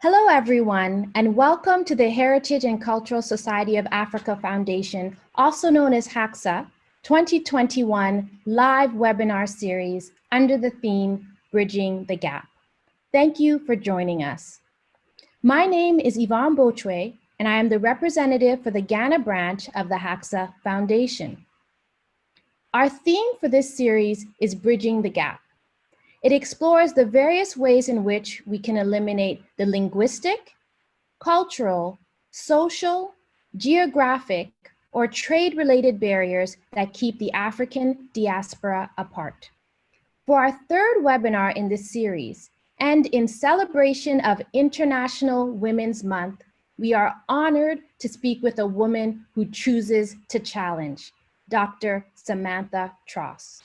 Hello, everyone, and welcome to the Heritage and Cultural Society of Africa Foundation, also known as HACSA, 2021 live webinar series under the theme, Bridging the Gap. Thank you for joining us. My name is Yvonne Bochwe, and I am the representative for the Ghana branch of the HACSA Foundation. Our theme for this series is Bridging the Gap. It explores the various ways in which we can eliminate the linguistic, cultural, social, geographic, or trade-related barriers that keep the African diaspora apart. For our third webinar in this series, and in celebration of International Women's Month, we are honored to speak with a woman who chooses to challenge, Dr. Samantha Tross.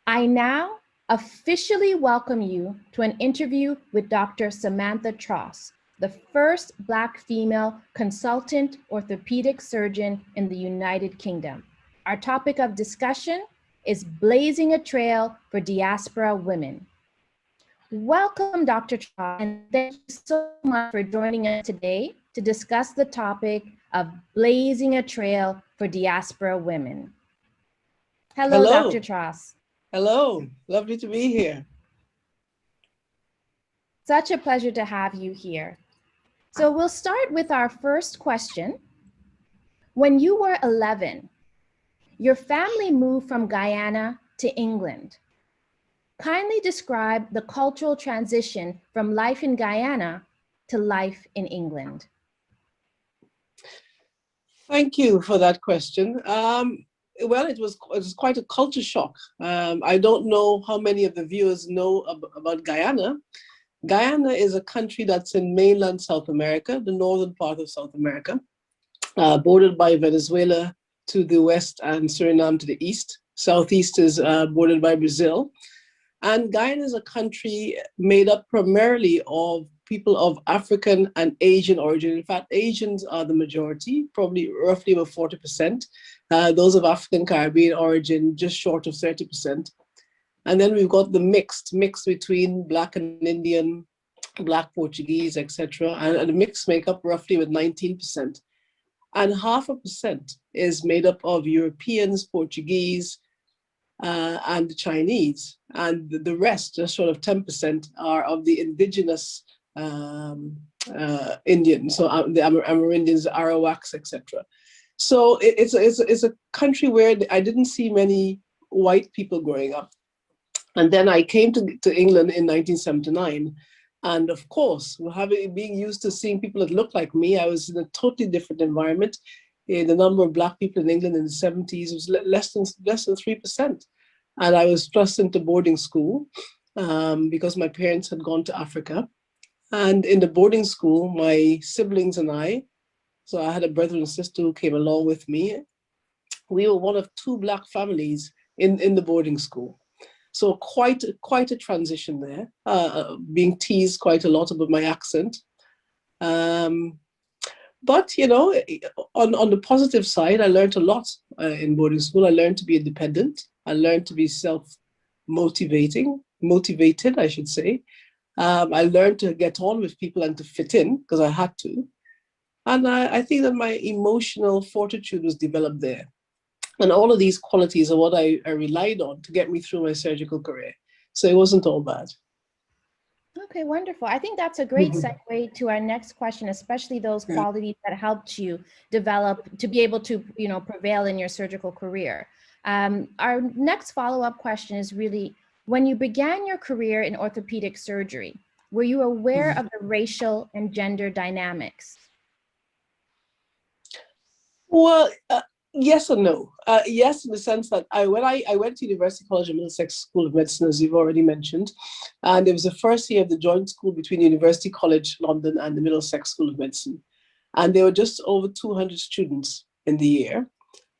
I now officially welcome you to an interview with Dr. Samantha Tross, the first Black female consultant orthopedic surgeon in the United Kingdom. Our topic of discussion is blazing a trail for diaspora women. Welcome, Dr. Tross, and thank you so much for joining us today to discuss the topic of blazing a trail for diaspora women. Hello. Dr. Tross. Hello, lovely to be here. Such a pleasure to have you here. So we'll start with our first question. When you were 11, your family moved from Guyana to England. Kindly describe the cultural transition from life in Guyana to life in England. Thank you for that question. Well, it was quite a culture shock. I don't know how many of the viewers know about Guyana. Guyana is a country that's in mainland South America, the northern part of South America, bordered by Venezuela to the west and Suriname to the east. Southeast is bordered by Brazil. And Guyana is a country made up primarily of people of African and Asian origin. In fact, Asians are the majority, probably roughly about 40%. Those of African Caribbean origin, just short of 30%. And then we've got the mix between Black and Indian, Black Portuguese, etc. And the mixed make up roughly with 19%. And 0.5% is made up of Europeans, Portuguese, and the Chinese. And the rest, just sort of 10%, are of the indigenous Indians, so the Amerindians, Arawaks, etc. So it's a country where I didn't see many white people growing up. And then I came to England in 1979. And of course, being used to seeing people that looked like me, I was in a totally different environment. The number of Black people in England in the 70s was less than 3%. And I was thrust into boarding school because my parents had gone to Africa. And in the boarding school, my siblings and I, so I had a brother and sister who came along with me. We were one of 2 Black families in the boarding school. So quite a transition there, being teased quite a lot about my accent. But, you know, on the positive side, I learned a lot in boarding school. I learned to be independent. I learned to be motivated, I should say. I learned to get on with people and to fit in because I had to. And I think that my emotional fortitude was developed there. And all of these qualities are what I relied on to get me through my surgical career. So it wasn't all bad. Okay, wonderful. I think that's a great segue to our next question, especially those qualities that helped you develop to be able to, prevail in your surgical career. Our next follow-up question is really, when you began your career in orthopedic surgery, were you aware of the racial and gender dynamics? Well, yes and no. Yes, in the sense that when I went to University College of Middlesex School of Medicine, as you've already mentioned, and it was the first year of the joint school between University College London and the Middlesex School of Medicine. And there were just over 200 students in the year,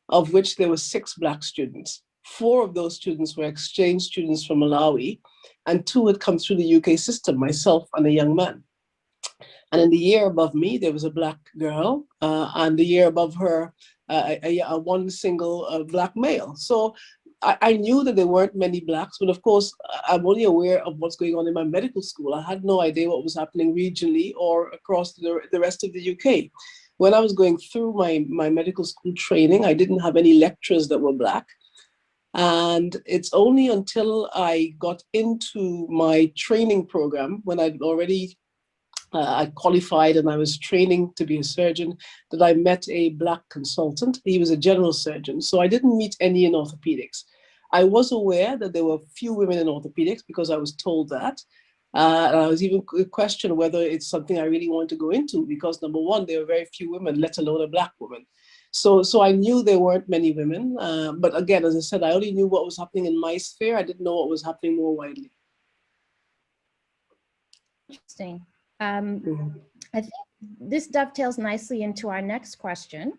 of which there were 6 Black students. 4 of those students were exchange students from Malawi, and 2 had come through the UK system, myself and a young man. And in the year above me, there was a Black girl, and the year above her, one single Black male. So I knew that there weren't many blacks, but of course, I'm only aware of what's going on in my medical school. I had no idea what was happening regionally or across the rest of the UK. When I was going through my medical school training, I didn't have any lecturers that were black. And it's only until I got into my training program, when I'd already I qualified and I was training to be a surgeon, that I met a black consultant. He was a general surgeon. So I didn't meet any in orthopedics. I was aware that there were few women in orthopedics because I was told that. And I was even questioned whether it's something I really want to go into because, number one, there were very few women, let alone a black woman. So I knew there weren't many women. But again, as I said, I only knew what was happening in my sphere. I didn't know what was happening more widely. Interesting. I think this dovetails nicely into our next question.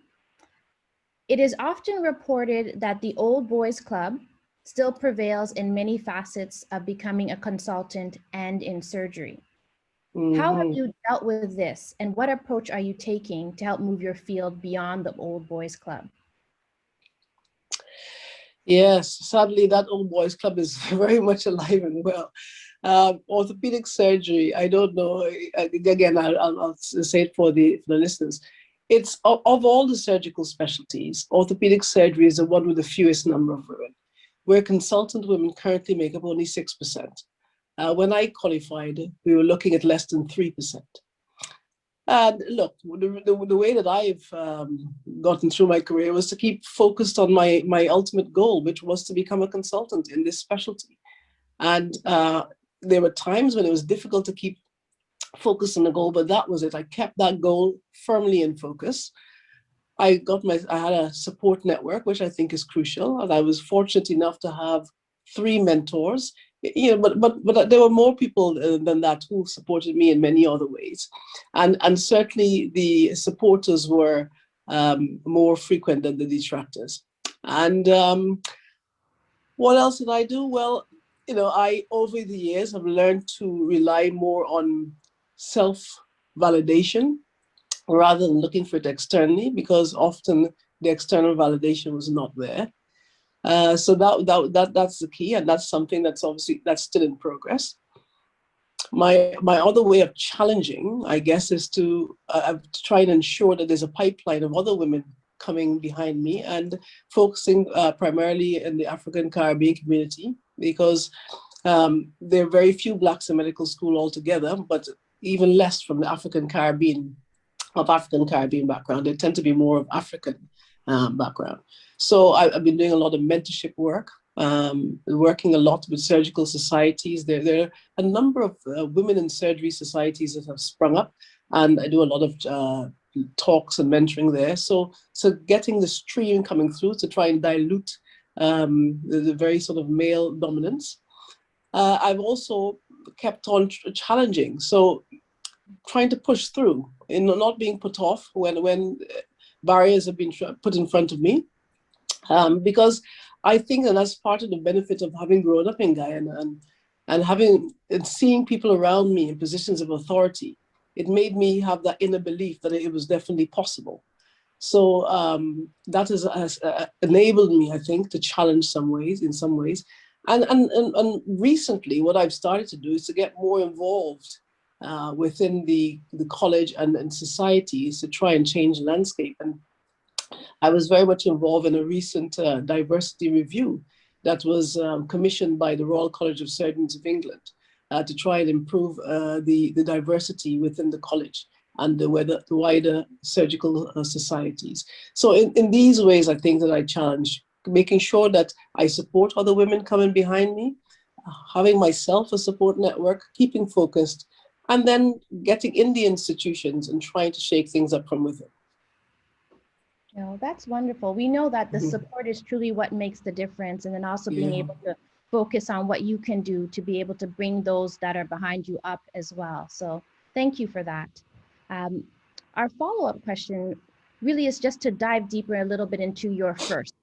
It is often reported that the old boys club still prevails in many facets of becoming a consultant and in surgery. How have you dealt with this, and what approach are you taking to help move your field beyond the old boys club? Yes, sadly, that old boys club is very much alive and well. Orthopedic surgery, I don't know. Again, I'll say it for the listeners. It's of all the surgical specialties, orthopedic surgery is the one with the fewest number of women, where consultant women currently make up only 6%. When I qualified, we were looking at less than 3%. And look, the way that I've gotten through my career was to keep focused on my ultimate goal, which was to become a consultant in this specialty. And there were times when it was difficult to keep focused on the goal, but that was it. I kept that goal firmly in focus. I had a support network, which I think is crucial. And I was fortunate enough to have 3 mentors. But there were more people than that who supported me in many other ways, and certainly the supporters were more frequent than the detractors. And what else did I do? Well, I over the years have learned to rely more on self-validation rather than looking for it externally, because often the external validation was not there. So that's the key, and that's something that's still in progress. My other way of challenging, I guess, is to try and ensure that there's a pipeline of other women coming behind me and focusing primarily in the African Caribbean community, because there are very few blacks in medical school altogether, but even less from the African Caribbean background. They tend to be more of African background. So I've been doing a lot of mentorship work, working a lot with surgical societies. There are a number of women in surgery societies that have sprung up, and I do a lot of talks and mentoring there. So getting the stream coming through to try and dilute the very sort of male dominance. I've also kept on challenging. So trying to push through and not being put off when barriers have been put in front of me. Because I think that that's part of the benefit of having grown up in Guyana and seeing people around me in positions of authority. It made me have that inner belief that it was definitely possible. So that has enabled me, I think, to challenge in some ways. And recently, what I've started to do is to get more involved within the college and societies to try and change the landscape. And I was very much involved in a recent diversity review that was commissioned by the Royal College of Surgeons of England to try and improve the diversity within the college and the wider surgical societies. So in these ways, I think that I challenge, making sure that I support other women coming behind me, having myself a support network, keeping focused, and then getting in the institutions and trying to shake things up from within. That's wonderful. We know that the support is truly what makes the difference, and then also being able to focus on what you can do to be able to bring those that are behind you up as well. So thank you for that. Our follow-up question really is just to dive deeper a little bit into your first.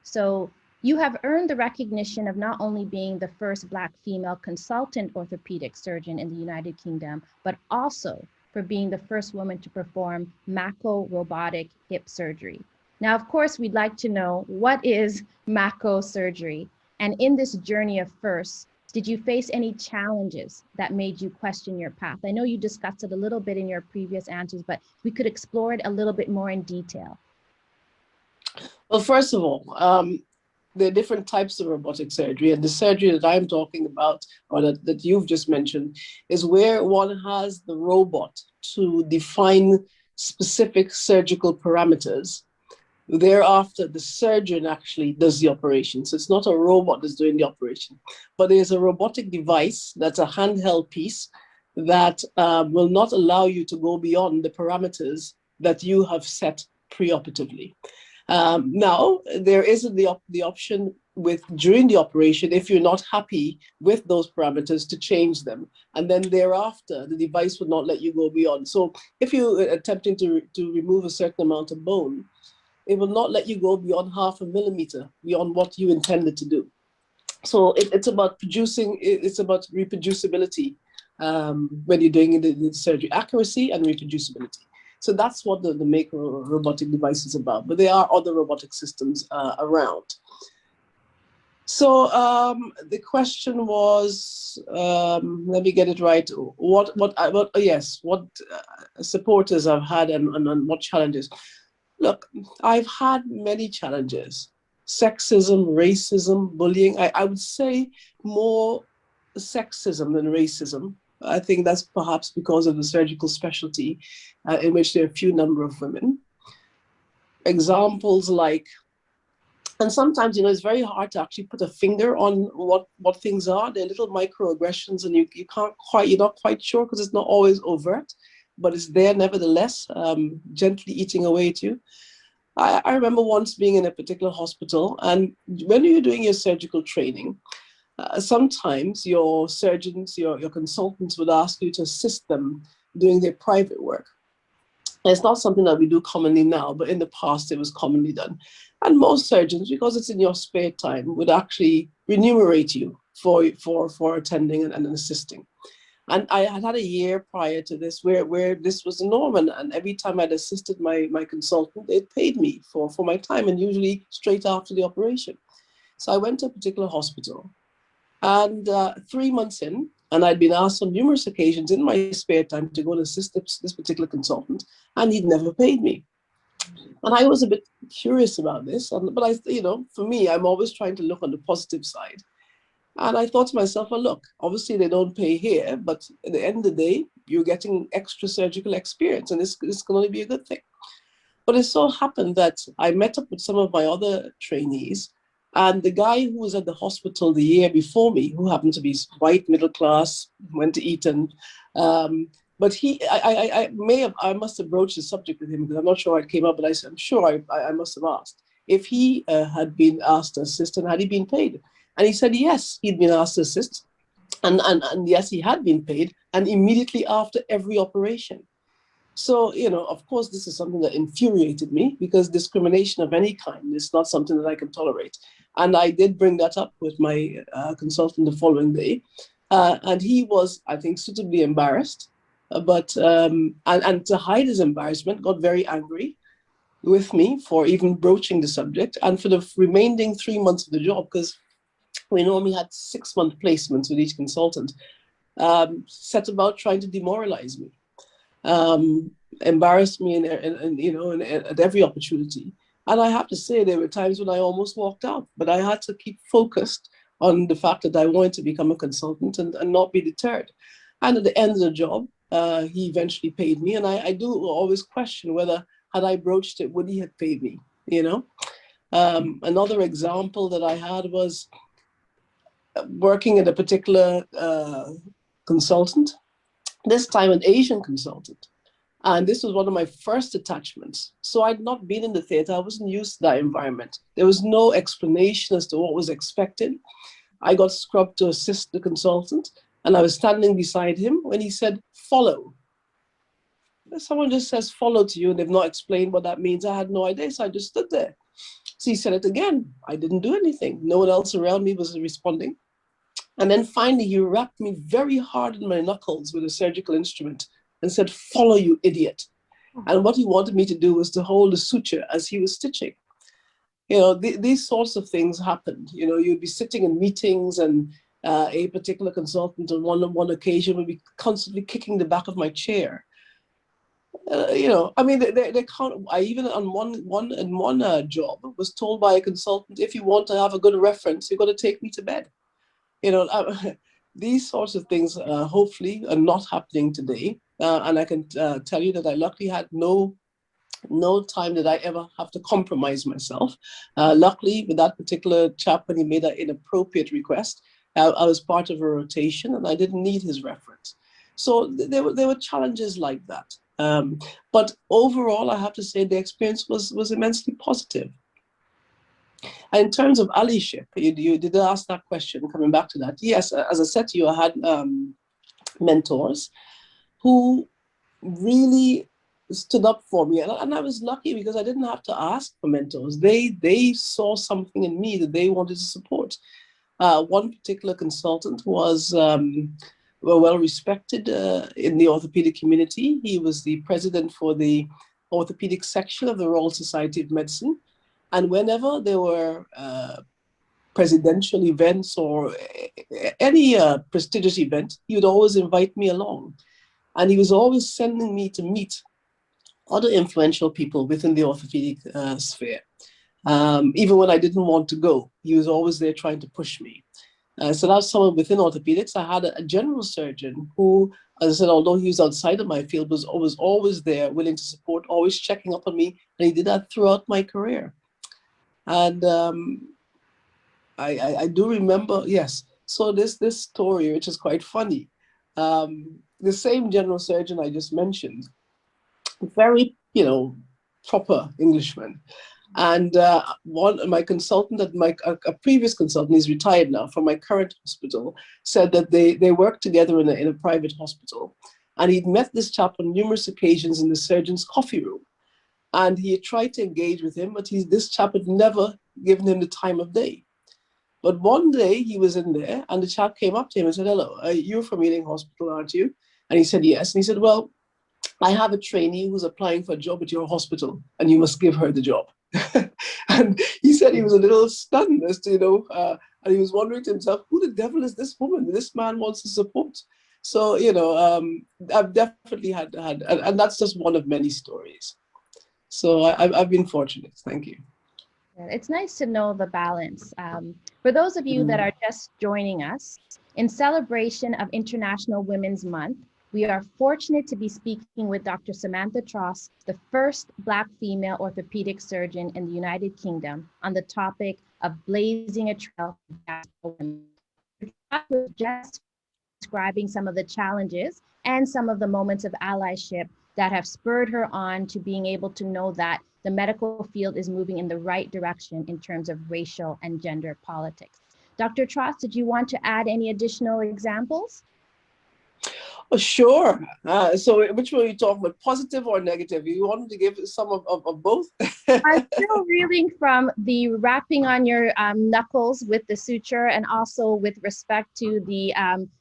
So you have earned the recognition of not only being the first Black female consultant orthopedic surgeon in the United Kingdom, but also for being the first woman to perform macro robotic hip surgery. Now, of course, we'd like to know, what is Mako surgery? And in this journey of firsts, did you face any challenges that made you question your path? I know you discussed it a little bit in your previous answers, but we could explore it a little bit more in detail. Well, first of all, there are different types of robotic surgery, and the surgery that I'm talking about, or that you've just mentioned, is where one has the robot to define specific surgical parameters. Thereafter, the surgeon actually does the operation. So it's not a robot that's doing the operation, but there's a robotic device that's a handheld piece that will not allow you to go beyond the parameters that you have set preoperatively. Now, there is the option during the operation, if you're not happy with those parameters, to change them. And then thereafter, the device would not let you go beyond. So if you're attempting to remove a certain amount of bone, it will not let you go beyond 0.5 millimeter, beyond what you intended to do. So it's about it's about reproducibility when you're doing the surgery, accuracy and reproducibility. So that's what the Mako robotic device is about. But there are other robotic systems around. So the question was, let me get it right. What supporters I've had and what challenges. Look, I've had many challenges: sexism, racism, bullying. I would say more sexism than racism. I think that's perhaps because of the surgical specialty in which there are a few number of women. Examples like, and sometimes, it's very hard to actually put a finger on what things are. They're little microaggressions, and you're not quite sure because it's not always overt, but it's there nevertheless, gently eating away at you. I remember once being in a particular hospital, and when you're doing your surgical training, sometimes your surgeons, your consultants would ask you to assist them doing their private work. It's not something that we do commonly now, but in the past it was commonly done. And most surgeons, because it's in your spare time, would actually remunerate you for attending and assisting. And I had a year prior to this where this was the norm, and every time I'd assisted my consultant, they paid me for my time, and usually straight after the operation. So I went to a particular hospital, and 3 months in, and I'd been asked on numerous occasions in my spare time to go and assist this particular consultant, and he'd never paid me. And I was a bit curious about this, but for me, I'm always trying to look on the positive side. And I thought to myself, well, look, obviously they don't pay here, but at the end of the day, you're getting extra surgical experience, and this can only be a good thing. But it so happened that I met up with some of my other trainees, and the guy who was at the hospital the year before me, who happened to be white, middle class, went to Eton, but I must have broached the subject with him because I'm not sure it came up, but I'm sure I must have asked if he had been asked to assist and had he been paid. And he said, yes, he'd been asked to assist. And yes, he had been paid, and immediately after every operation. So, of course, this is something that infuriated me, because discrimination of any kind is not something that I can tolerate. And I did bring that up with my consultant the following day. And he was, I think, suitably embarrassed, but and to hide his embarrassment, got very angry with me for even broaching the subject. And for the remaining 3 months of the job, because we normally had 6-month placements with each consultant, set about trying to demoralize me, embarrass me at every opportunity. And I have to say, there were times when I almost walked out, but I had to keep focused on the fact that I wanted to become a consultant and not be deterred. And at the end of the job, he eventually paid me. And I do always question whether, had I broached it, would he have paid me, Another example that I had was working at a particular consultant, this time an Asian consultant. And this was one of my first attachments. So I'd not been in the theater. I wasn't used to that environment. There was no explanation as to what was expected. I got scrubbed to assist the consultant, and I was standing beside him when he said, follow. Someone just says follow to you, and they've not explained what that means. I had no idea, so I just stood there. So he said it again. I didn't do anything. No one else around me was responding. And then finally, he rapped me very hard in my knuckles with a surgical instrument and said, follow, you idiot. And what he wanted me to do was to hold the suture as he was stitching. These sorts of things happened. You'd be sitting in meetings, and a particular consultant on one occasion would be constantly kicking the back of my chair. I mean, they can't. I even on one job was told by a consultant, if you want to have a good reference, you've got to take me to bed. These sorts of things hopefully are not happening today. And I can tell you that I luckily had no time did I ever have to compromise myself. Luckily, with that particular chap, when he made an inappropriate request, I was part of a rotation and I didn't need his reference. So there were challenges like that. But overall, I have to say the experience was immensely positive. And in terms of allyship, you did ask that question, coming back to that. Yes, as I said to you, I had mentors who really stood up for me. And I was lucky because I didn't have to ask for mentors. They saw something in me that they wanted to support. One particular consultant was well respected in the orthopedic community. He was the president for the orthopedic section of the Royal Society of Medicine. And whenever there were presidential events or any prestigious event, he would always invite me along. And he was always sending me to meet other influential people within the orthopedic sphere. Even when I didn't want to go, he was always there trying to push me. So that's someone within orthopedics. I had a general surgeon who, as I said, although he was outside of my field, was always there, willing to support, always checking up on me. And he did that throughout my career. And I do remember, yes. So this story, which is quite funny, the same general surgeon I just mentioned, very, proper Englishman. And my consultant, a previous consultant, he's retired now from my current hospital, said that they worked together in a private hospital. And he'd met this chap on numerous occasions in the surgeon's coffee room. And he had tried to engage with him, but this chap had never given him the time of day. But one day he was in there and the chap came up to him and said, "Hello, you're from Ealing Hospital, aren't you?" And he said, "Yes." And he said, "Well, I have a trainee who's applying for a job at your hospital and you must give her the job." And he said he was a little stunned as to, and he was wondering to himself, who the devil is this woman this man wants to support? So, I've definitely had, and that's just one of many stories. So I've been fortunate. Thank you. It's nice to know the balance. For those of you that are just joining us, in celebration of International Women's Month, we are fortunate to be speaking with Dr. Samantha Tross, the first Black female orthopedic surgeon in the United Kingdom, on the topic of blazing a trail for diaspora women. Was just describing some of the challenges and some of the moments of allyship that have spurred her on to being able to know that the medical field is moving in the right direction in terms of racial and gender politics. Dr. Tross, did you want to add any additional examples? Oh, sure. So which one are you talking about, positive or negative? You wanted to give some of both? I'm still reeling from the wrapping on your knuckles with the suture and also with respect to the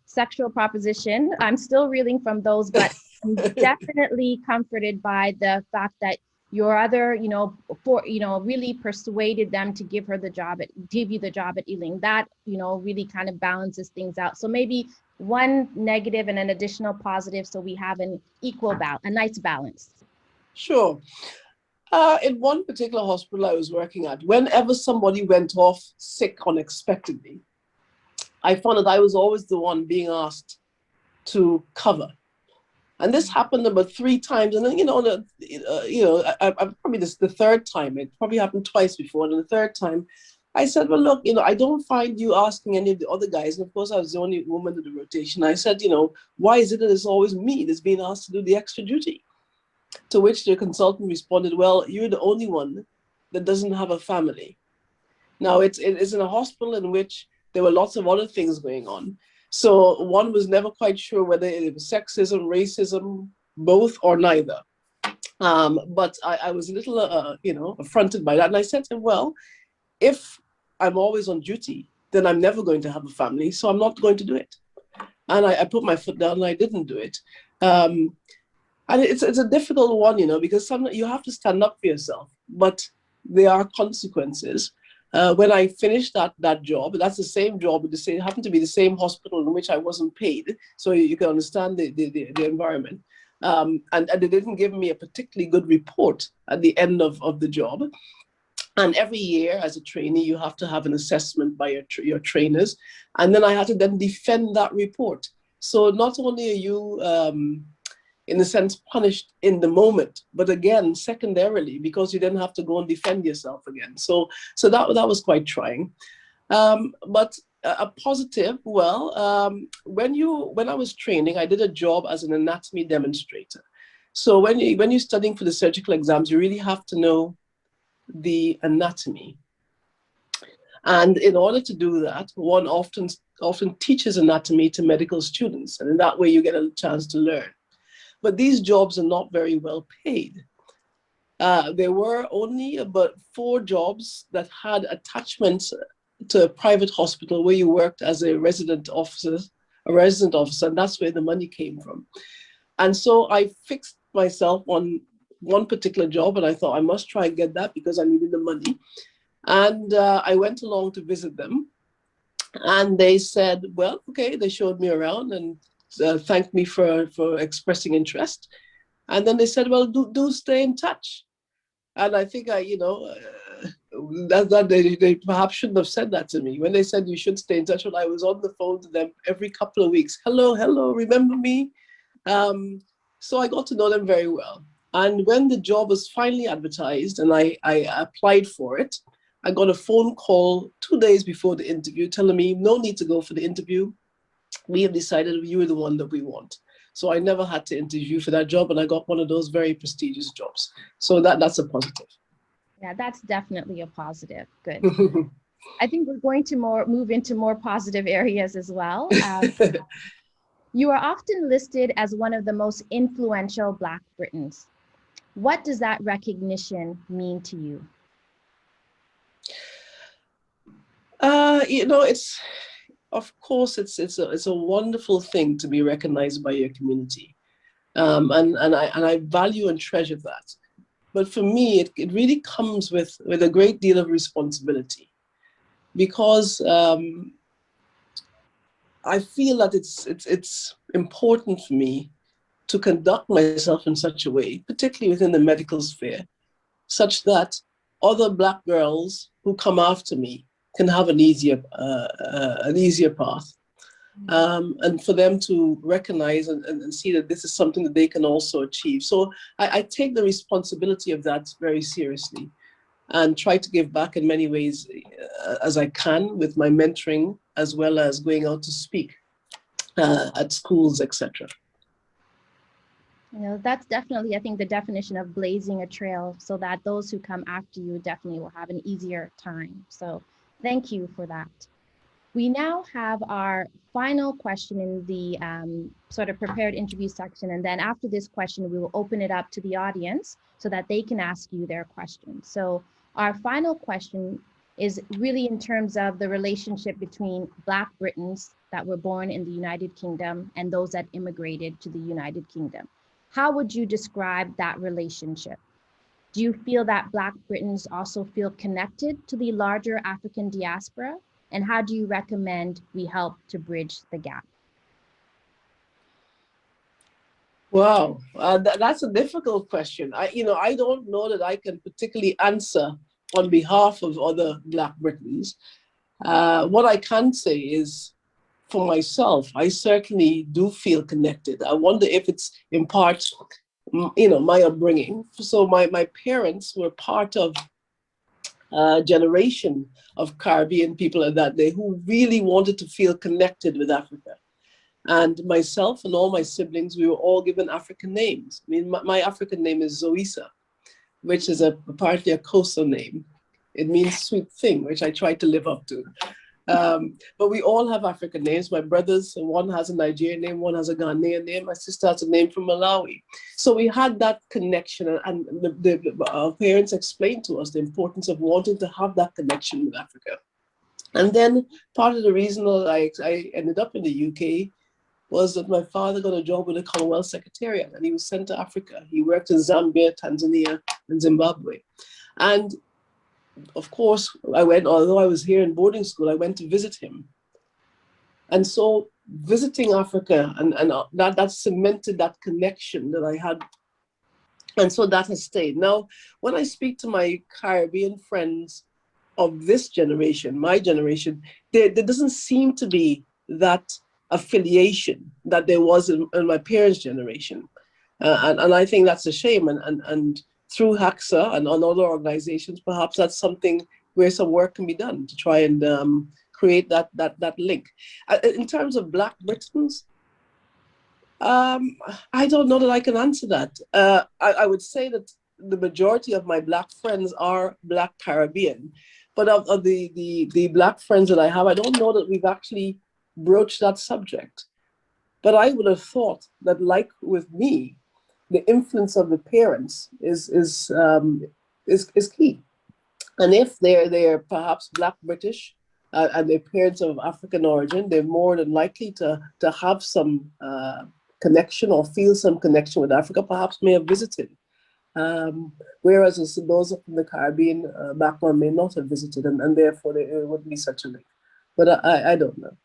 sexual proposition. I'm still reeling from those, but I'm definitely comforted by the fact that your other, really persuaded them to give you the job at Ealing. That, really kind of balances things out. So maybe one negative and an additional positive, so we have an equal balance, a nice balance. Sure. In one particular hospital I was working at, whenever somebody went off sick unexpectedly, I found that I was always the one being asked to cover. And this happened about 3 times. And then, probably this the third time. It probably happened twice before. And the third time, I said, "Well, look, I don't find you asking any of the other guys." And of course, I was the only woman in the rotation. I said, "Why is it that it's always me that's being asked to do the extra duty?" To which the consultant responded, "Well, you're the only one that doesn't have a family." Now, it's in a hospital in which there were lots of other things going on. So one was never quite sure whether it was sexism, racism, both or neither. But I was a little, affronted by that. And I said to him, "Well, if I'm always on duty, then I'm never going to have a family. So I'm not going to do it." And I put my foot down and I didn't do it. And it's a difficult one, you know, because you have to stand up for yourself, but there are consequences. When I finished that job, that's the same job, it happened to be the same hospital in which I wasn't paid, so you can understand the environment. And they didn't give me a particularly good report at the end of the job. And every year as a trainee, you have to have an assessment by your trainers. And then I had to then defend that report. So not only are you, in a sense, punished in the moment, but again, secondarily, because you then have to go and defend yourself again. So that was quite trying. But a positive, well, when I was training, I did a job as an anatomy demonstrator. So when you're studying for the surgical exams, you really have to know the anatomy. And in order to do that, one often teaches anatomy to medical students, and in that way you get a chance to learn. But these jobs are not very well paid. There were only about 4 jobs that had attachments to a private hospital where you worked as a resident officer, and that's where the money came from. And so I fixed myself on one particular job, and I thought I must try and get that because I needed the money. And I went along to visit them, and they said, well, okay, they showed me around and thanked me for expressing interest. And then they said, well, do stay in touch. And I think they perhaps shouldn't have said that to me. When they said you should stay in touch, when I was on the phone to them every couple of weeks, hello, remember me? So I got to know them very well. And when the job was finally advertised and I applied for it, I got a phone call 2 days before the interview telling me, no need to go for the interview. We have decided you are the one that we want. So I never had to interview for that job, and I got one of those very prestigious jobs. So that's a positive. Yeah, that's definitely a positive. Good. I think we're going to move into more positive areas as well. You are often listed as one of the most influential Black Britons. What does that recognition mean to you? It's, of course, it's a wonderful thing to be recognized by your community, and I value and treasure that. But for me, it really comes with a great deal of responsibility, because I feel that it's important for me to conduct myself in such a way, particularly within the medical sphere, such that other Black girls who come after me can have an easier path, and for them to recognize and see that this is something that they can also achieve. So I take the responsibility of that very seriously, and try to give back in many ways as I can with my mentoring, as well as going out to speak at schools, etc. That's definitely, I think, the definition of blazing a trail, so that those who come after you definitely will have an easier time. So thank you for that. We now have our final question in the sort of prepared interview section. And then after this question, we will open it up to the audience so that they can ask you their questions. So our final question is really in terms of the relationship between Black Britons that were born in the United Kingdom and those that immigrated to the United Kingdom. How would you describe that relationship? Do you feel that Black Britons also feel connected to the larger African diaspora? And how do you recommend we help to bridge the gap? Wow, that's a difficult question. I don't know that I can particularly answer on behalf of other Black Britons. What I can say is, for myself, I certainly do feel connected. I wonder if it's in part, my upbringing. So my parents were part of a generation of Caribbean people at that day who really wanted to feel connected with Africa. And myself and all my siblings, we were all given African names. I mean, my African name is Zoisa, which is partly a coastal name. It means sweet thing, which I try to live up to. But we all have African names. My brothers, one has a Nigerian name, one has a Ghanaian name. My sister has a name from Malawi. So we had that connection, and our parents explained to us the importance of wanting to have that connection with Africa. And then part of the reason that I ended up in the UK was that my father got a job with the Commonwealth Secretariat and he was sent to Africa. He worked in Zambia, Tanzania, and Zimbabwe. And of course, although I was here in boarding school, I went to visit him. And so visiting Africa and that cemented that connection that I had. And so that has stayed. Now, when I speak to my Caribbean friends of this generation, my generation, there doesn't seem to be that affiliation that there was in my parents' generation. And I think that's a shame. And through HACSA and on other organizations, perhaps that's something where some work can be done to try and create that link. In terms of Black Britons, I don't know that I can answer that. I would say that the majority of my Black friends are Black Caribbean, but of the Black friends that I have, I don't know that we've actually broached that subject. But I would have thought that, like with me, the influence of the parents is key. And if they're perhaps Black British and their parents of African origin, they're more than likely to have some connection or feel some connection with Africa, perhaps may have visited. Whereas those from the Caribbean background may not have visited, and therefore there wouldn't be such a link. But I don't know.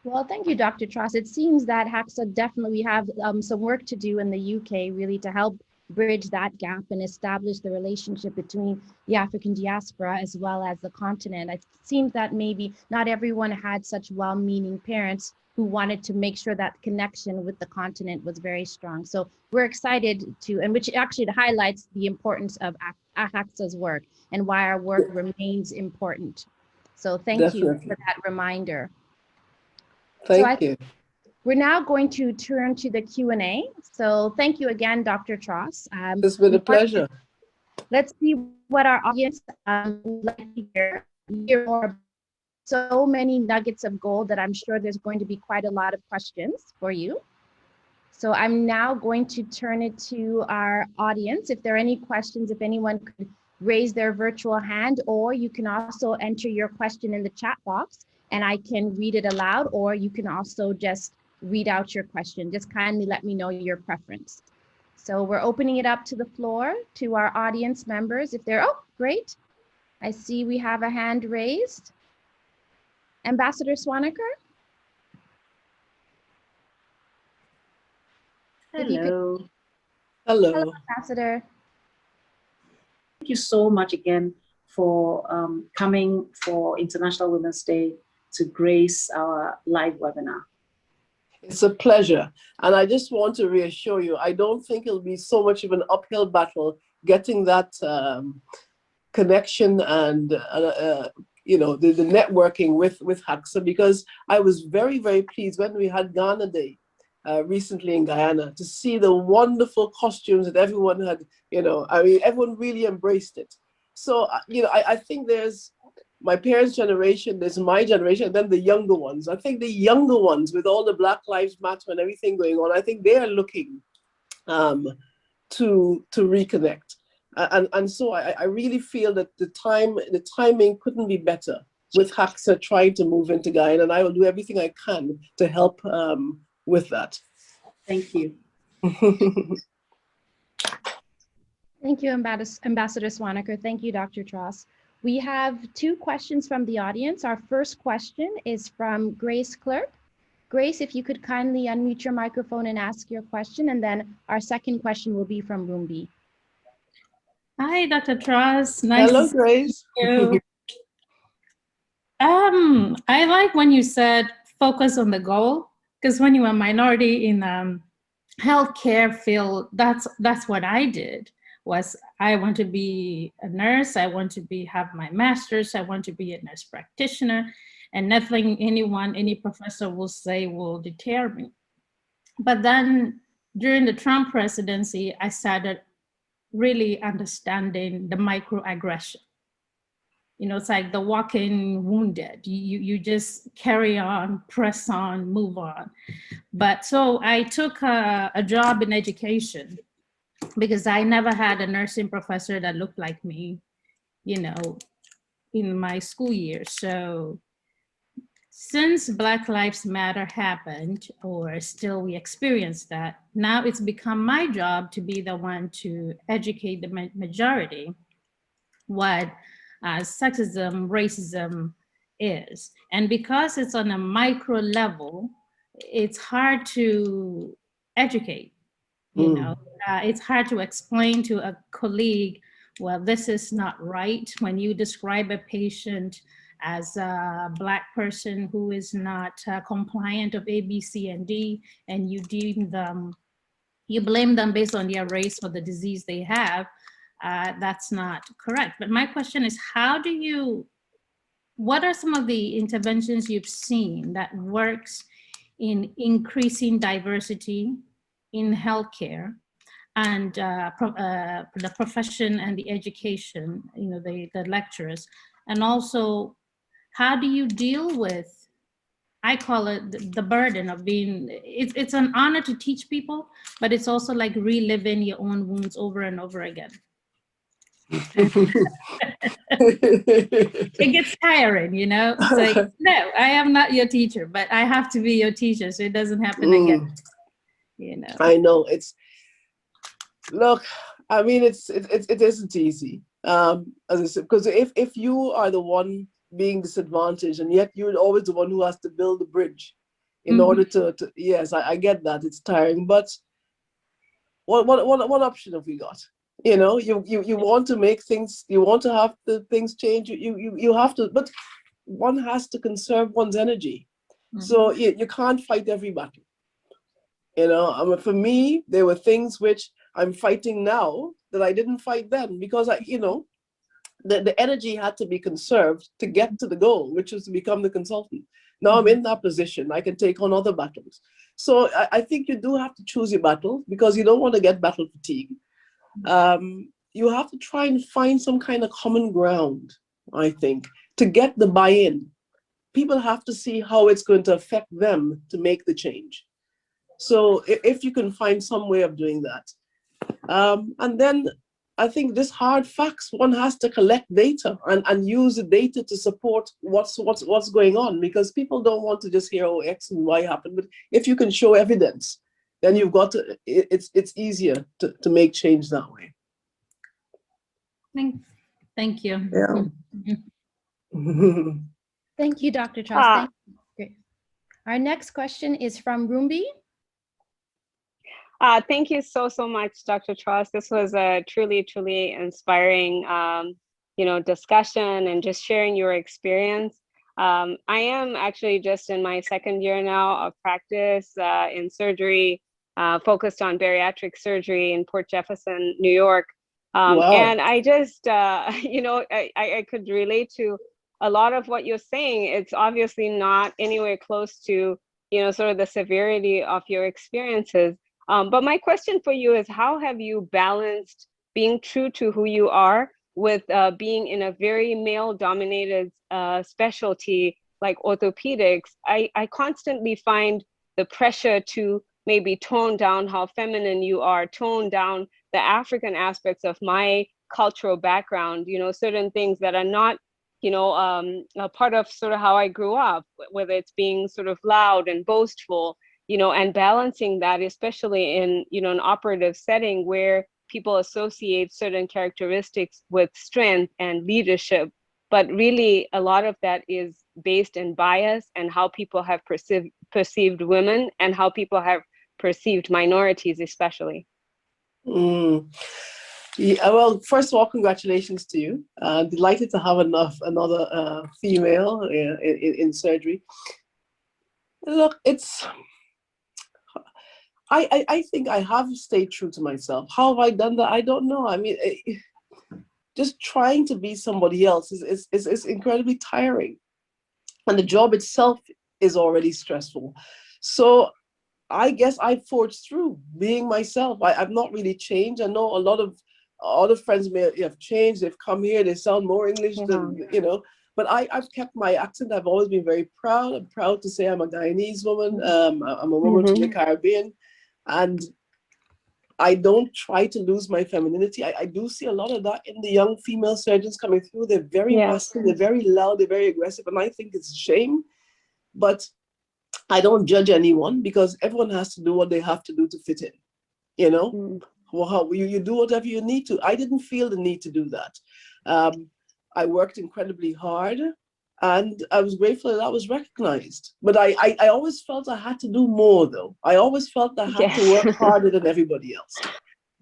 Well, thank you, Dr. Tross. It seems that HACSA definitely have some work to do in the UK, really, to help bridge that gap and establish the relationship between the African diaspora as well as the continent. It seems that maybe not everyone had such well-meaning parents who wanted to make sure that connection with the continent was very strong. So we're excited to, and which actually highlights the importance of HACSA's work and why our work remains important. So thank you for that reminder. Thank you. We're now going to turn to the Q&A. So thank you again, Dr. Tross. It's been a pleasure. Let's see what our audience would like to hear more. So many nuggets of gold that I'm sure there's going to be quite a lot of questions for you. So I'm now going to turn it to our audience. If there are any questions, if anyone could raise their virtual hand, or you can also enter your question in the chat box and I can read it aloud, or you can also just read out your question. Just kindly let me know your preference. So we're opening it up to the floor to our audience members. If they're, oh, great. I see we have a hand raised. Ambassador Swanaker? Hello. Hello. Hello, Ambassador. Thank you so much again for coming for International Women's Day to grace our live webinar. It's a pleasure. And I just want to reassure you, I don't think it'll be so much of an uphill battle getting that connection and you know, the networking with HACSA, because I was very, very pleased when we had Ghana Day recently in Guyana to see the wonderful costumes that everyone had, you know, I mean, everyone really embraced it. So, you know, I think there's my parents' generation, there's my generation, and then the younger ones. I think the younger ones, with all the Black Lives Matter and everything going on, I think they are looking to reconnect. And so I really feel that the timing couldn't be better with HACSA trying to move into Guyana, and I will do everything I can to help with that. Thank you. Thank you, Ambassador Swanaker. Thank you, Dr. Tross. We have two questions from the audience. Our first question is from Grace Clerk. Grace, if you could kindly unmute your microphone and ask your question, and then our second question will be from Rumbi. Hi, Dr. Tross. Nice Hello, to see Grace. you. I like when you said focus on the goal, because when you were a minority in healthcare field, that's what I did. Was I want to be a nurse, I want to have my master's, I want to be a nurse practitioner, and nothing any professor will say will deter me. But then during the Trump presidency, I started really understanding the microaggression. You know, it's like the walking wounded. You just carry on, press on, move on. But so I took a job in education because I never had a nursing professor that looked like me, you know, in my school years. So since Black Lives Matter happened, or still we experience that, now it's become my job to be the one to educate the majority what sexism, racism is. And because it's on a micro level, it's hard to educate, you know. It's hard to explain to a colleague, well, this is not right. When you describe a patient as a Black person who is not compliant of A, B, C, and D, and you deem them, you blame them based on their race for the disease they have, that's not correct. But my question is, what are some of the interventions you've seen that works in increasing diversity in healthcare and the profession and the education, you know, the lecturers? And also, how do you deal with, I call it the burden of being, it's an honor to teach people, but it's also like reliving your own wounds over and over again. It gets tiring, you know? It's like, no, I am not your teacher, but I have to be your teacher so it doesn't happen again. You know. I know look, I mean, it isn't easy. As I said, because if you are the one being disadvantaged and yet you're always the one who has to build the bridge in order to yes, I get that, it's tiring, but what option have we got? You know, you want to make things, you want to have the things change, you have to, but one has to conserve one's energy. So you can't fight every battle. You know, I mean, for me, there were things which I'm fighting now that I didn't fight then, because the energy had to be conserved to get to the goal, which was to become the consultant. Now I'm in that position, I can take on other battles. So I think you do have to choose your battle, because you don't want to get battle fatigue. You have to try and find some kind of common ground, I think, to get the buy-in. People have to see how it's going to affect them to make the change. So if you can find some way of doing that. And then I think this hard facts, one has to collect data and use the data to support what's going on, because people don't want to just hear, oh, X and Y happened. But if you can show evidence, then you've got to, it's easier to make change that way. Thank you. Yeah. Thank you, Dr. Tross. Thank you. Great. Our next question is from Rumbi. Thank you so much, Dr. Tross. This was a truly inspiring, discussion and just sharing your experience. I am actually just in my second year now of practice in surgery, focused on bariatric surgery in Port Jefferson, New York. Wow. And I just, I could relate to a lot of what you're saying. It's obviously not anywhere close to, sort of the severity of your experiences. But my question for you is, how have you balanced being true to who you are with being in a very male-dominated specialty like orthopedics? I constantly find the pressure to maybe tone down how feminine you are, tone down the African aspects of my cultural background, certain things that are not, a part of sort of how I grew up, whether it's being sort of loud and boastful, and balancing that, especially in, an operative setting where people associate certain characteristics with strength and leadership. But really, a lot of that is based in bias and how people have perceived women and how people have perceived minorities, especially. Yeah, well, first of all, congratulations to you. Delighted to have another female in surgery. Look, I think I have stayed true to myself. How have I done that? I don't know. I mean, just trying to be somebody else is incredibly tiring. And the job itself is already stressful. So I guess I forged through being myself. I've not really changed. I know a lot of other friends may have changed. They've come here, they sound more English than, but I've kept my accent. I've always been very proud. I'm proud to say I'm a Guyanese woman. I'm a woman from the Caribbean. And I don't try to lose my femininity. I do see a lot of that in the young female surgeons coming through. They're very masculine, they're very loud, they're very aggressive. And I think it's a shame, But I don't judge anyone because everyone has to do what they have to do to fit in, you know? Well, how you do whatever you need to. I didn't feel the need to do that. I worked incredibly hard, and I was grateful that I was recognized. But I always felt I had to do more, though. I always felt I had to work harder than everybody else.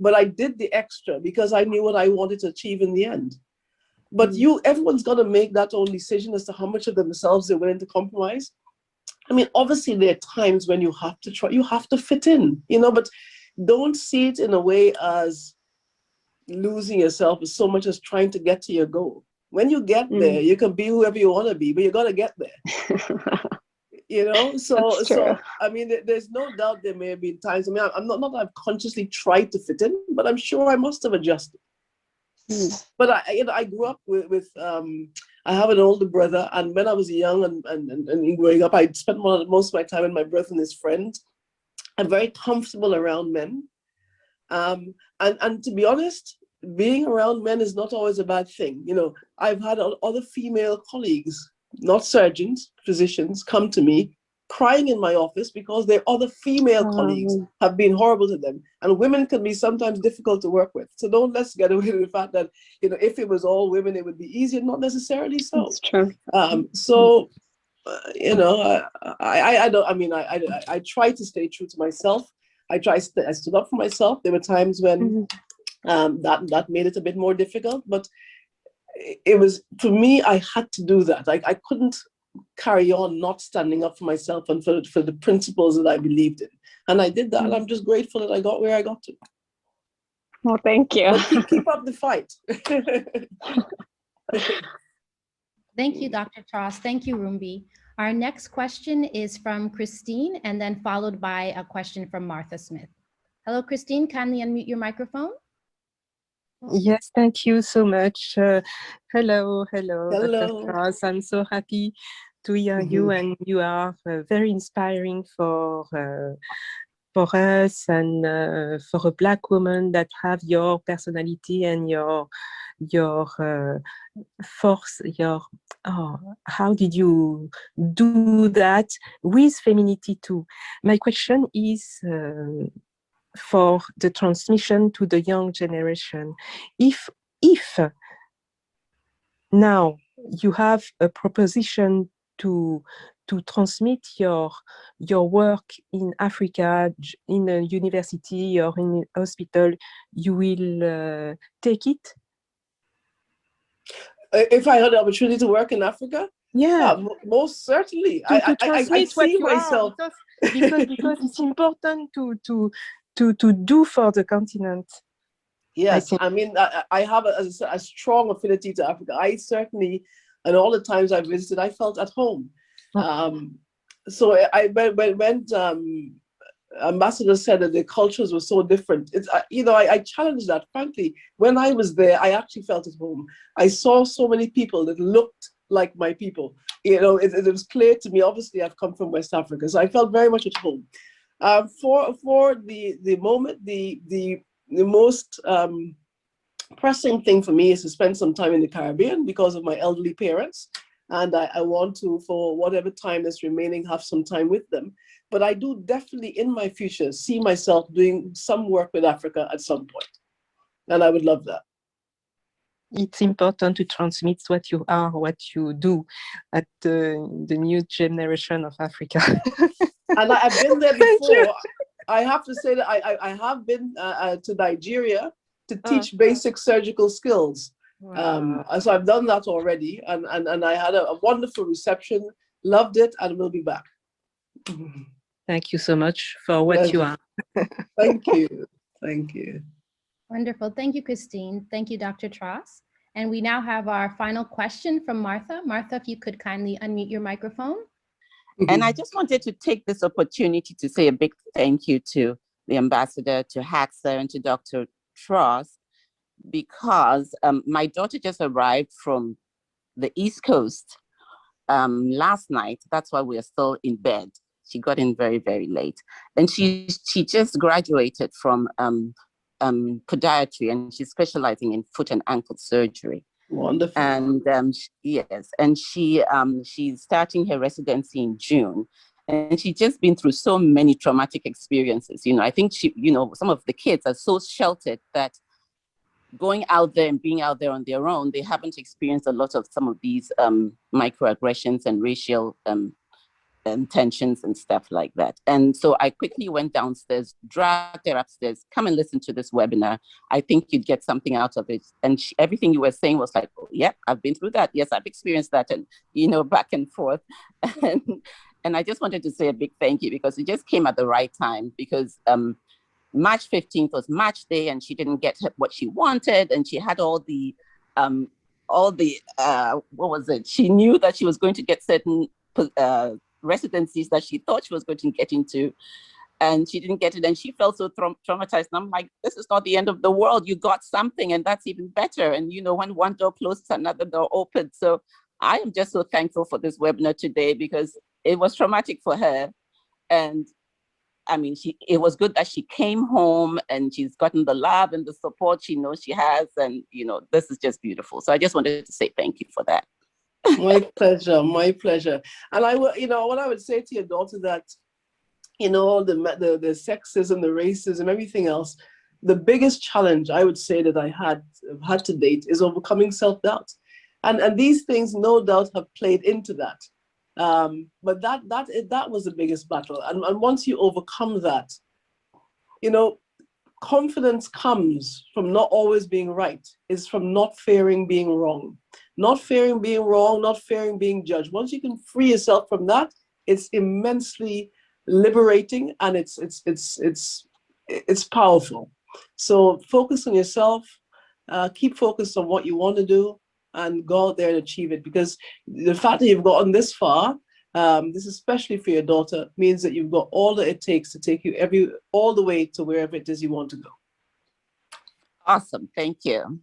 But I did the extra because I knew what I wanted to achieve in the end. But everyone's got to make that own decision as to how much of themselves they're willing to compromise. I mean, obviously there are times when you have to try, you have to fit in, you know, but don't see it in a way as losing yourself as so much as trying to get to your goal. When you get there, you can be whoever you want to be, but you got to get there. You know, so I mean, there's no doubt there may have been times. I mean, I'm not that I've consciously tried to fit in, but I'm sure I must have adjusted. But I grew up with I have an older brother, and when I was young and growing up, I spent most of my time with my brother and his friends. I'm very comfortable around men, and to be honest, being around men is not always a bad thing. You know, I've had other female colleagues, not surgeons, physicians, come to me crying in my office because their other female colleagues have been horrible to them. And women can be sometimes difficult to work with. So let's get away with the fact that, you know, if it was all women, it would be easier. Not necessarily so. That's true. You know, I don't. I mean, I try to stay true to myself. I stood up for myself. There were times when that made it a bit more difficult, but it was, for me, I had to do that. I couldn't carry on not standing up for myself and for the principles that I believed in. And I did that, and I'm just grateful that I got where I got to. Well, thank you. But keep up the fight. Thank you, Dr. Tross. Thank you, Rumbi. Our next question is from Christine, and then followed by a question from Martha Smith. Hello, Christine, kindly unmute your microphone. Yes, thank you so much. Hello, Dr. Tross. I'm so happy to hear you, and you are very inspiring for us and for a Black woman that have your personality and your force, how did you do that with femininity too? My question is for the transmission to the young generation. If now you have a proposition to transmit your work in Africa, in a university or in a hospital, you will take it? If I had the opportunity to work in Africa? Yeah, most certainly. To transmit I what see you myself. are, because it's important to do for the continent. Yes, I mean, I have a strong affinity to Africa. I certainly, and all the times I visited, I felt at home. So when Ambassador said that the cultures were so different, it's, you know, I challenged that, frankly. When I was there, I actually felt at home. I saw so many people that looked like my people. You know, it was clear to me, obviously I've come from West Africa, so I felt very much at home. For the moment, the most pressing thing for me is to spend some time in the Caribbean because of my elderly parents. And I want to, for whatever time that's remaining, have some time with them. But I do definitely in my future see myself doing some work with Africa at some point. And I would love that. It's important to transmit what you are, what you do at the new generation of Africa. And I've been there before. I have to say that I have been to Nigeria to teach basic surgical skills. Wow. So I've done that already, and I had a wonderful reception, loved it, and will be back. Thank you so much for what you are. Thank you. Thank you. Wonderful. Thank you, Christine. Thank you, Dr. Tross. And we now have our final question from Martha. Martha, if you could kindly unmute your microphone. And I just wanted to take this opportunity to say a big thank you to the ambassador, to HACSA, and to Dr. Tross, because my daughter just arrived from the East Coast last night. That's why we are still in bed. She got in very, very late. And she just graduated from podiatry, and she's specializing in foot and ankle surgery. Wonderful. And yes, and she's starting her residency in June. And she's just been through so many traumatic experiences. You know, I think some of the kids are so sheltered that going out there and being out there on their own, they haven't experienced a lot of some of these microaggressions and racial tensions and stuff like that. And so I quickly went downstairs, dragged her upstairs, come and listen to this webinar. I think you'd get something out of it. And everything you were saying was like, oh, yeah, I've been through that. Yes, I've experienced that. And, back and forth. And I just wanted to say a big thank you because it just came at the right time because March 15th was Match Day and she didn't get what she wanted. And she had all the what was it? She knew that she was going to get certain residencies that she thought she was going to get into, and she didn't get it, and she felt so traumatized. And I'm like, this is not the end of the world. You got something, and that's even better. And when one door closes, another door opens. So I am just so thankful for this webinar today because it was traumatic for her, and I mean, it was good that she came home and she's gotten the love and the support she knows she has, and this is just beautiful. So I just wanted to say thank you for that. My pleasure, my pleasure. And I would, what I would say to your daughter that, the sexism, the racism, everything else, the biggest challenge I would say that I had to date is overcoming self-doubt. And these things no doubt have played into that. But that was the biggest battle. And once you overcome that, confidence comes from not always being right. It's from not fearing being wrong. Not fearing being wrong, not fearing being judged. Once you can free yourself from that, it's immensely liberating and it's powerful. So focus on yourself, keep focused on what you want to do, and go out there and achieve it. Because the fact that you've gotten this far, this especially for your daughter, means that you've got all that it takes to take you all the way to wherever it is you want to go. Awesome, thank you.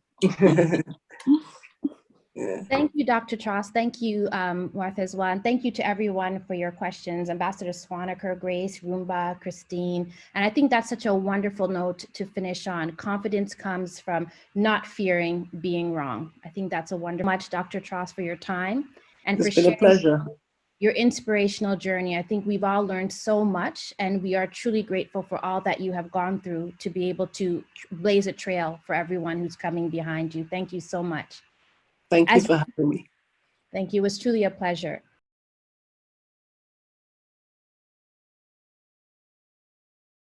Yeah. Thank you, Dr. Tross. Thank you, Martha, as well. And thank you to everyone for your questions. Ambassador Swaniker, Grace, Rumba, Christine. And I think that's such a wonderful note to finish on. Confidence comes from not fearing being wrong. I think that's a wonderful. Much, Dr. Tross, for your time and It's for been sharing a pleasure. Your inspirational journey. I think we've all learned so much, and we are truly grateful for all that you have gone through to be able to blaze a trail for everyone who's coming behind you. Thank you so much. Thank you for having me. Thank you. It was truly a pleasure.